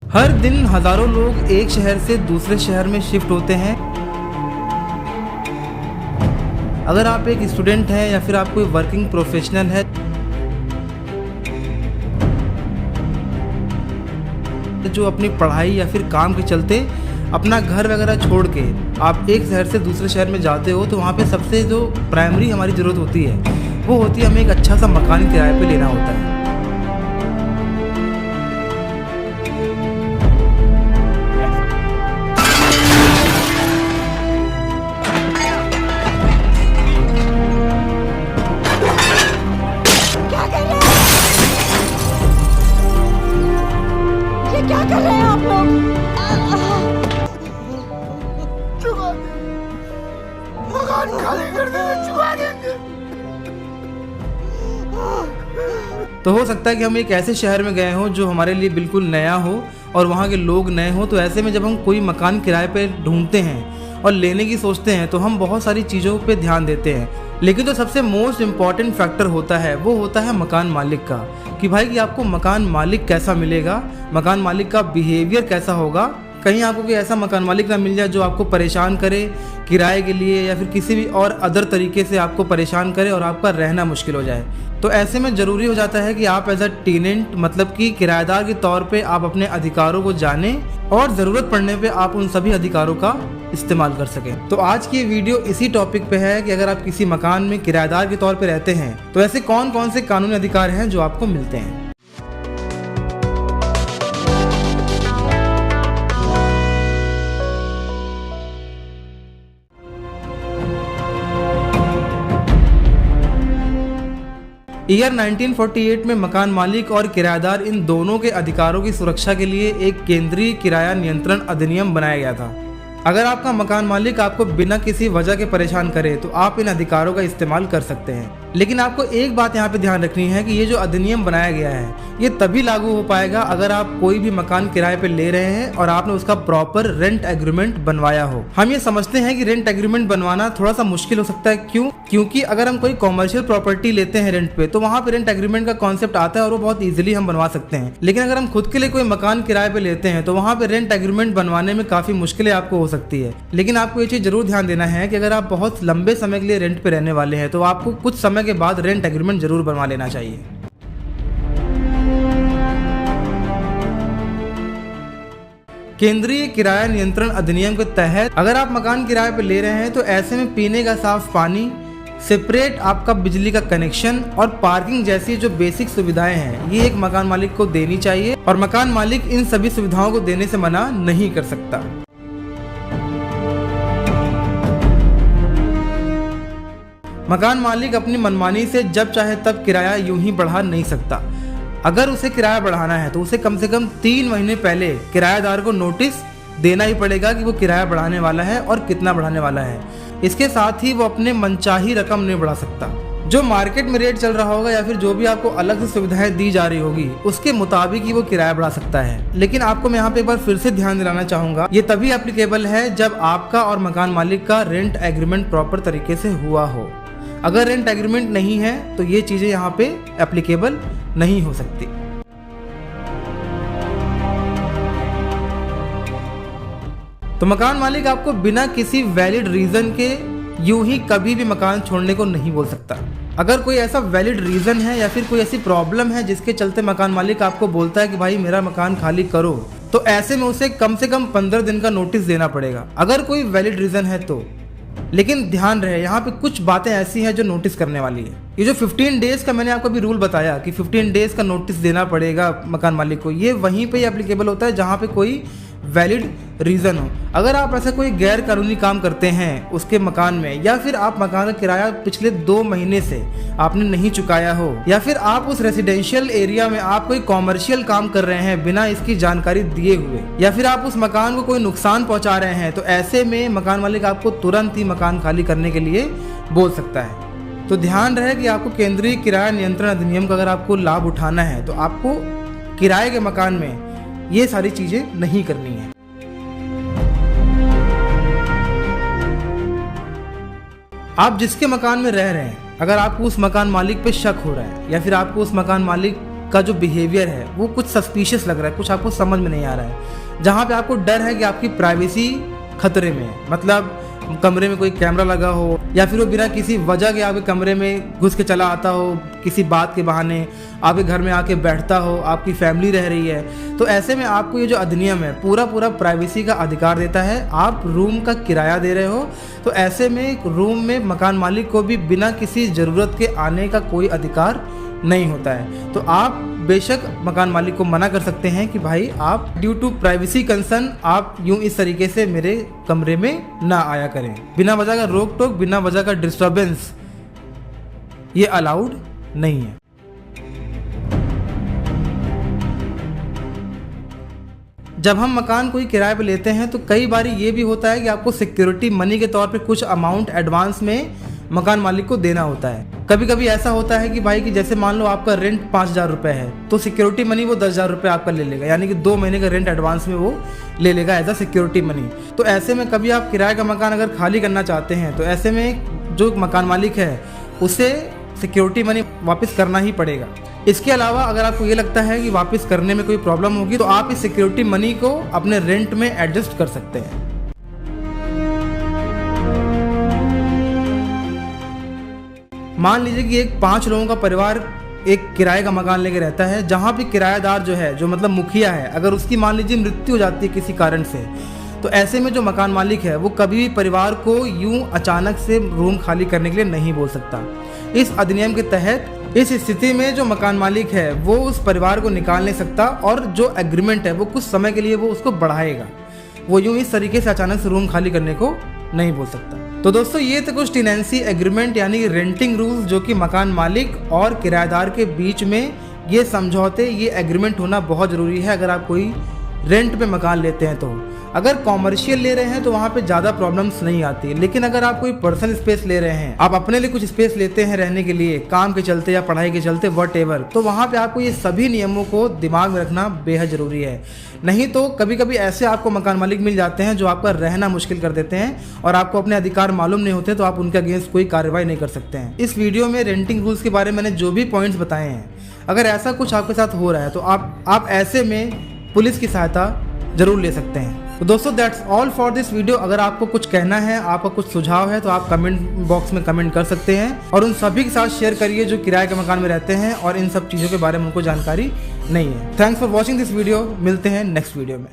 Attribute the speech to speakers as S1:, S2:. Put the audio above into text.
S1: हर दिन हजारों लोग एक शहर से दूसरे शहर में शिफ्ट होते हैं। अगर आप एक स्टूडेंट हैं या फिर आप कोई वर्किंग प्रोफेशनल है जो अपनी पढ़ाई या फिर काम के चलते अपना घर वगैरह छोड़ के आप एक शहर से दूसरे शहर में जाते हो, तो वहाँ पे सबसे जो प्राइमरी हमारी ज़रूरत होती है वो होती है हमें एक अच्छा सा मकान किराए पे लेना होता है।
S2: क्या कर रहे हैं आप लोग?
S3: मकान खाली कर देंगे, चुका देंगे।
S1: तो हो सकता है कि हम एक ऐसे शहर में गए हों जो हमारे लिए बिल्कुल नया हो और वहाँ के लोग नए हों। तो ऐसे में जब हम कोई मकान किराए पे ढूंढते हैं और लेने की सोचते हैं तो हम बहुत सारी चीज़ों पे ध्यान देते हैं, लेकिन जो सबसे मोस्ट इम्पॉर्टेंट फैक्टर होता है वो होता है मकान मालिक का, कि भाई कि आपको मकान मालिक कैसा मिलेगा, मकान मालिक का बिहेवियर कैसा होगा। कहीं आपको कोई ऐसा मकान मालिक ना मिल जाए जो आपको परेशान करे किराए के लिए या फिर किसी भी और अदर तरीके से आपको परेशान करे और आपका रहना मुश्किल हो जाए। तो ऐसे में ज़रूरी हो जाता है कि आप एज अ टेनेंट मतलब कि किराएदार के तौर पे आप अपने अधिकारों को जानें और ज़रूरत पड़ने पे आप उन सभी अधिकारों का इस्तेमाल कर सकें। तो आज की वीडियो इसी टॉपिक पे है कि अगर आप किसी मकान में किराएदार के तौर पे रहते हैं तो ऐसे कौन कौन से कानूनी अधिकार हैं जो आपको मिलते हैं। ईयर 1948 में मकान मालिक और किराएदार इन दोनों के अधिकारों की सुरक्षा के लिए एक केंद्रीय किराया नियंत्रण अधिनियम बनाया गया था। अगर आपका मकान मालिक आपको बिना किसी वजह के परेशान करे तो आप इन अधिकारों का इस्तेमाल कर सकते हैं। लेकिन आपको एक बात यहाँ पे ध्यान रखनी है कि ये जो अधिनियम बनाया गया है ये तभी लागू हो पाएगा अगर आप कोई भी मकान किराए पे ले रहे हैं और आपने उसका प्रॉपर रेंट एग्रीमेंट बनवाया हो। हम ये समझते हैं कि रेंट एग्रीमेंट बनवाना थोड़ा सा मुश्किल हो सकता है। क्योंकि अगर हम कोई कॉमर्शियल प्रॉपर्टी लेते हैं रेंट पे तो वहाँ पे रेंट एग्रीमेंट का कॉन्सेप्ट आता है और वो बहुत ईजिली हम बनवा सकते हैं। लेकिन अगर हम खुद के लिए कोई मकान किराए पे लेते हैं तो वहाँ पे रेंट एग्रीमेंट बनवाने में काफी मुश्किलें आपको हो सकती है। लेकिन आपको ये चीज जरूर ध्यान देना है कि अगर आप बहुत लंबे समय के लिए रेंट पे रहने वाले हैं तो आपको कुछ समय के बाद रेंट एग्रीमेंट जरूर बनवा लेना चाहिए। केंद्रीय किराया नियंत्रण अधिनियम के तहत अगर आप मकान किराए पे ले रहे हैं तो ऐसे में पीने का साफ पानी, सेपरेट आपका बिजली का कनेक्शन और पार्किंग जैसी जो बेसिक सुविधाएं हैं ये एक मकान मालिक को देनी चाहिए और मकान मालिक इन सभी सुविधाओं को देने से मना नहीं कर सकता। मकान मालिक अपनी मनमानी से जब चाहे तब किराया यूं ही बढ़ा नहीं सकता। अगर उसे किराया बढ़ाना है तो उसे कम से कम 3 महीने पहले किराएदार को नोटिस देना ही पड़ेगा कि वो किराया बढ़ाने वाला है और कितना बढ़ाने वाला है। इसके साथ ही वो अपने मनचाही रकम नहीं बढ़ा सकता। जो मार्केट में रेट चल रहा होगा या फिर जो भी आपको अलग से सुविधाएं दी जा रही होगी उसके मुताबिक ही वो किराया बढ़ा सकता है। लेकिन आपको मैं यहाँ पे एक बार फिर से ध्यान दिलाना चाहूंगा, ये तभी एप्लीकेबल है जब आपका और मकान मालिक का रेंट एग्रीमेंट प्रॉपर तरीके से हुआ हो। अगर रेंट एग्रीमेंट नहीं है तो ये चीजें यहाँ पे एप्लीकेबल नहीं हो सकती। तो मकान मालिक आपको बिना किसी वैलिड रीजन के यूं ही कभी भी मकान छोड़ने को नहीं बोल सकता। अगर कोई ऐसा वैलिड रीजन है या फिर कोई ऐसी प्रॉब्लम है जिसके चलते मकान मालिक आपको बोलता है कि भाई मेरा मकान खाली करो, तो ऐसे में उसे कम से कम 15 दिन का नोटिस देना पड़ेगा अगर कोई वैलिड रीजन है तो। लेकिन ध्यान रहे यहाँ पे कुछ बातें ऐसी हैं जो नोटिस करने वाली है। ये जो 15 डेज का मैंने आपको अभी रूल बताया कि 15 डेज का नोटिस देना पड़ेगा मकान मालिक को, ये वहीं पे एप्लीकेबल होता है जहाँ पे कोई वैलिड रीज़न हो। अगर आप ऐसा कोई गैर कानूनी काम करते हैं उसके मकान में या फिर आप मकान का किराया पिछले 2 महीने से आपने नहीं चुकाया हो या फिर आप उस रेसिडेंशियल एरिया में आप कोई कॉमर्शियल काम कर रहे हैं बिना इसकी जानकारी दिए हुए या फिर आप उस मकान को कोई नुकसान पहुंचा रहे हैं, तो ऐसे में मकान मालिक आपको तुरंत ही मकान खाली करने के लिए बोल सकता है। तो ध्यान रहे कि आपको केंद्रीय किराया नियंत्रण अधिनियम का अगर आपको लाभ उठाना है तो आपको किराए के मकान में ये सारी चीजें नहीं करनी है। आप जिसके मकान में रह रहे हैं, अगर आपको उस मकान मालिक पे शक हो रहा है या फिर आपको उस मकान मालिक का जो बिहेवियर है वो कुछ सस्पिशियस लग रहा है, कुछ आपको समझ में नहीं आ रहा है, जहाँ पे आपको डर है कि आपकी प्राइवेसी खतरे में है। मतलब कमरे में कोई कैमरा लगा हो या फिर वो बिना किसी वजह के आपके कमरे में घुस के चला आता हो, किसी बात के बहाने आपके घर में आके बैठता हो, आपकी फैमिली रह रही है, तो ऐसे में आपको ये जो अधिनियम है पूरा प्राइवेसी का अधिकार देता है। आप रूम का किराया दे रहे हो, तो ऐसे में रूम में मकान मालिक को भी बिना किसी ज़रूरत के आने का कोई अधिकार नहीं होता है। तो आप बेशक मकान मालिक को मना कर सकते हैं कि भाई आप ड्यू टू प्राइवेसी कंसर्न आप यूं इस तरीके से मेरे कमरे में ना आया करें। बिना वजह का रोक टोक, बिना वजह का डिस्टर्बेंस ये अलाउड नहीं है। जब हम मकान कोई किराए पे लेते हैं तो कई बार ये भी होता है कि आपको सिक्योरिटी मनी के तौर पे कुछ अमाउंट एडवांस में मकान मालिक को देना होता है। कभी कभी ऐसा होता है कि भाई कि जैसे मान लो आपका रेंट 5,000 रुपये है, तो सिक्योरिटी मनी वो 10,000 रुपये आपका ले लेगा, यानी कि 2 महीने का रेंट एडवांस में वो ले लेगा एज अ सिक्योरिटी मनी। तो ऐसे में कभी आप किराए का मकान अगर खाली करना चाहते हैं तो ऐसे में जो मकान मालिक है उसे सिक्योरिटी मनी वापस करना ही पड़ेगा। इसके अलावा अगर आपको ये लगता है कि वापस करने में कोई प्रॉब्लम होगी तो आप इस सिक्योरिटी मनी को अपने रेंट में एडजस्ट कर सकते हैं। मान लीजिए कि एक 5 लोगों का परिवार एक किराए का मकान लेके रहता है, जहाँ पे किराएदार जो है, जो मतलब मुखिया है, अगर उसकी मान लीजिए मृत्यु हो जाती है किसी कारण से, तो ऐसे में जो मकान मालिक है वो कभी भी परिवार को यूं अचानक से रूम खाली करने के लिए नहीं बोल सकता। इस अधिनियम के तहत इस स्थिति में जो मकान मालिक है वो उस परिवार को निकाल नहीं सकता और जो एग्रीमेंट है वो कुछ समय के लिए वो उसको बढ़ाएगा। वो यूं इस तरीके से अचानक से रूम खाली करने को नहीं बोल सकता। तो दोस्तों ये तो कुछ टेनेंसी एग्रीमेंट यानी रेंटिंग रूल्स जो कि मकान मालिक और किराएदार के बीच में ये समझौते, ये एग्रीमेंट होना बहुत ज़रूरी है अगर आप कोई रेंट पे मकान लेते हैं। तो अगर कॉमर्शियल ले रहे हैं तो वहाँ पे ज़्यादा प्रॉब्लम्स नहीं आती, लेकिन अगर आप कोई पर्सनल स्पेस ले रहे हैं, आप अपने लिए कुछ स्पेस लेते हैं रहने के लिए, काम के चलते या पढ़ाई के चलते व्हाटएवर, तो वहाँ पे आपको ये सभी नियमों को दिमाग में रखना बेहद ज़रूरी है। नहीं तो कभी कभी ऐसे आपको मकान मालिक मिल जाते हैं जो आपका रहना मुश्किल कर देते हैं और आपको अपने अधिकार मालूम नहीं होते, तो आप उनके अगेंस्ट कोई कार्रवाई नहीं कर सकते हैं। इस वीडियो में रेंटिंग रूल्स के बारे में मैंने जो भी पॉइंट्स बताए हैं, अगर ऐसा कुछ आपके साथ हो रहा है तो आप ऐसे में पुलिस की सहायता जरूर ले सकते हैं। तो दोस्तों that's all for this video. अगर आपको कुछ कहना है, आपका कुछ सुझाव है, तो आप कमेंट बॉक्स में कमेंट कर सकते हैं और उन सभी के साथ शेयर करिए जो किराए के मकान में रहते हैं और इन सब चीज़ों के बारे में उनको जानकारी नहीं है। Thanks for watching this video. मिलते हैं नेक्स्ट वीडियो में।